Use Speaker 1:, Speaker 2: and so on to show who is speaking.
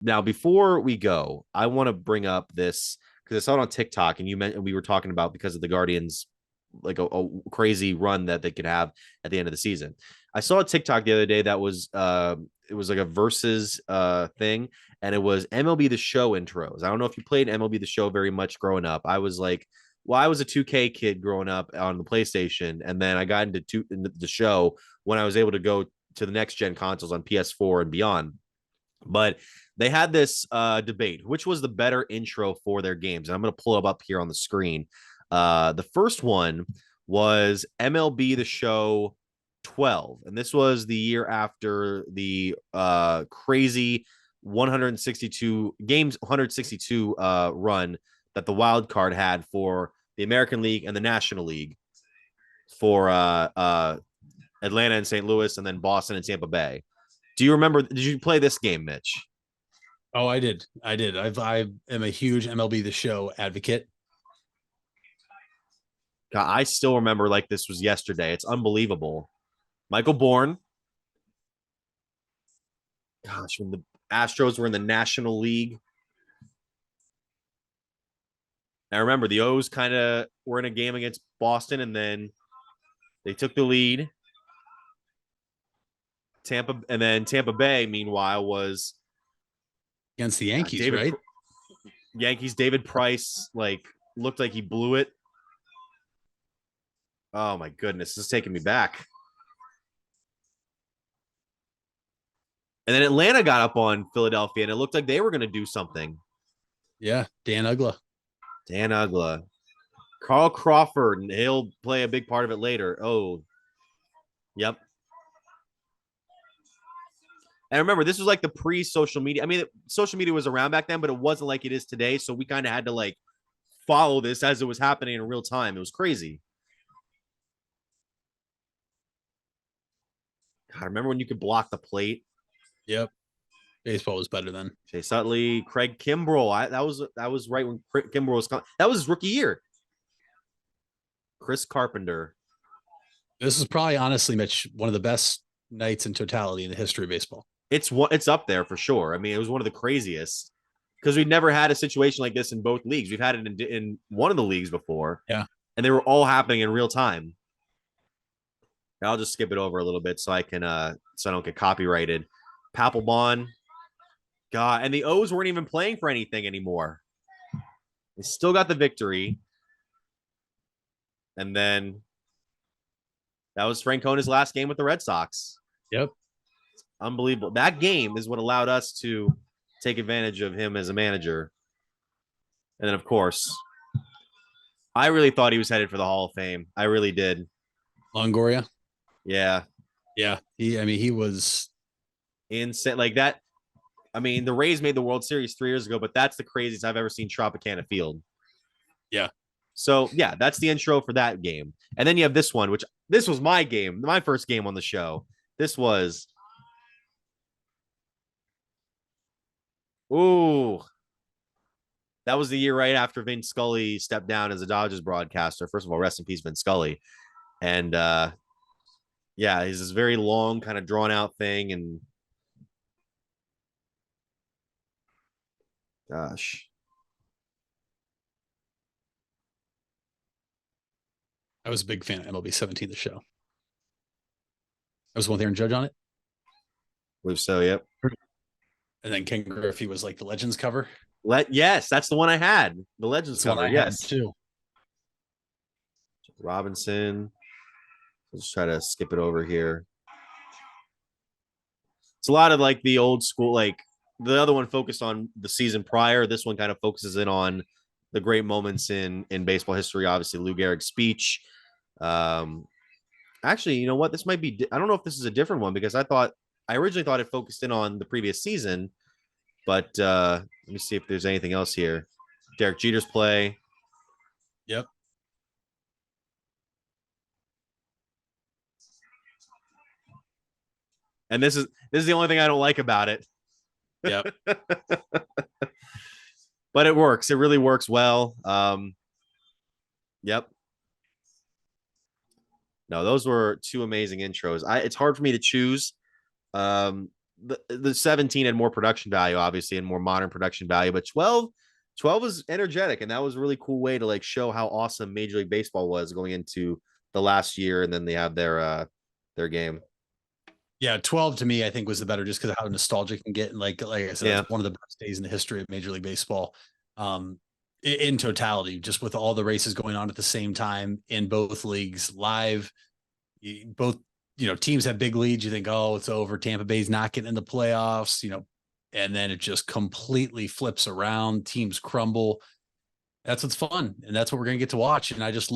Speaker 1: Now, before we go, I want to bring up this because I saw it on TikTok, and you mentioned we were talking about because of the Guardians, like a crazy run that they could have at the end of the season. I saw a TikTok the other day that was it was like a versus thing, and it was MLB The Show intros. I don't know if you played MLB The Show very much growing up. I was like, well, I was a 2K kid growing up on the PlayStation, and then I got into the show when I was able to go to the next gen consoles on PS4 and beyond. But they had this debate, which was the better intro for their games. And I'm going to pull it up here on the screen. The first one was MLB The Show 12. And this was the year after the crazy 162 games, 162 run that the wild card had for the American League and the National League for Atlanta and St. Louis, and then Boston and Tampa Bay. Do you remember? Did you play this game, Mitch?
Speaker 2: Oh, I did. I am a huge MLB The Show advocate.
Speaker 1: God, I still remember like this was yesterday. It's unbelievable. Michael Bourne. Gosh, when the Astros were in the National League. I remember the O's kind of were in a game against Boston, and then they took the lead. Tampa Bay, meanwhile, was
Speaker 2: Against the Yankees,
Speaker 1: David
Speaker 2: right?
Speaker 1: Yankees. David Price like looked like he blew it. Oh my goodness, this is taking me back. And then Atlanta got up on Philadelphia, and it looked like they were going to do something.
Speaker 2: Yeah, Dan Ugla.
Speaker 1: Dan Ugla, Carl Crawford, and he'll play a big part of it later. Oh, yep. And remember, this was like the pre-social media. I mean, social media was around back then, but it wasn't like it is today. So we kind of had to like follow this as it was happening in real time. It was crazy. God, remember when you could block the plate?
Speaker 2: Yep. Baseball was better then.
Speaker 1: Chase Utley, Craig Kimbrell. That was right when Kimbrell was that was his rookie year. Chris Carpenter.
Speaker 2: This is probably honestly, Mitch, one of the best nights in totality in the history of baseball.
Speaker 1: It's up there for sure. I mean, it was one of the craziest because we'd never had a situation like this in both leagues. We've had it in one of the leagues before,
Speaker 2: Yeah.
Speaker 1: and they were all happening in real time. I'll just skip it over a little bit so I can so I don't get copyrighted. Papelbon, God, and the O's weren't even playing for anything anymore. They still got the victory, and then that was Francona's last game with the Red Sox.
Speaker 2: Yep.
Speaker 1: Unbelievable. That game is what allowed us to take advantage of him as a manager. And then, of course, I really thought he was headed for the Hall of Fame. I really did.
Speaker 2: Longoria.
Speaker 1: Yeah.
Speaker 2: Yeah. He was
Speaker 1: insane. Like that. I mean, the Rays made the World Series 3 years ago, but that's the craziest I've ever seen Tropicana Field.
Speaker 2: Yeah.
Speaker 1: So, yeah, that's the intro for that game. And then you have this one, which this was my game, my first game on the show. This was ooh, that was the year right after Vin Scully stepped down as a Dodgers broadcaster. First of all, rest in peace, Vin Scully. And yeah, he's this very long, kind of drawn out thing. And gosh,
Speaker 2: I was a big fan of MLB 17, the show. I was one there and judge on it.
Speaker 1: I believe so. Yep.
Speaker 2: And then Ken Griffey was like the Legends cover.
Speaker 1: Yes, that's the one I had. The Legends
Speaker 2: That's
Speaker 1: cover. Yes,
Speaker 2: too.
Speaker 1: Robinson. Let's try to skip it over here. It's a lot of like the old school, like the other one focused on the season prior. This one kind of focuses in on the great moments in baseball history. Obviously, Lou Gehrig's speech. Um, actually, you know what? This might be. I don't know if this is a different one because I originally thought it focused in on the previous season, but let me see if there's anything else here. Derek Jeter's play.
Speaker 2: Yep.
Speaker 1: And this is the only thing I don't like about it.
Speaker 2: Yep.
Speaker 1: But it works. It really works well. Yep. No, those were two amazing intros. It's hard for me to choose. the 17 had more production value, obviously, and more modern production value, but 12 was energetic, and that was a really cool way to like show how awesome Major League Baseball was going into the last year, and then they have their game.
Speaker 2: Yeah, 12 to me, I think was the better, just because of how nostalgic can get. And like I said,
Speaker 1: Yeah,
Speaker 2: that's one of the best days in the history of Major League Baseball. In totality, just with all the races going on at the same time in both leagues live, both, teams have big leads. You think, oh, it's over. Tampa Bay's not getting in the playoffs, and then it just completely flips around. Teams crumble. That's what's fun. And that's what we're going to get to watch. And I just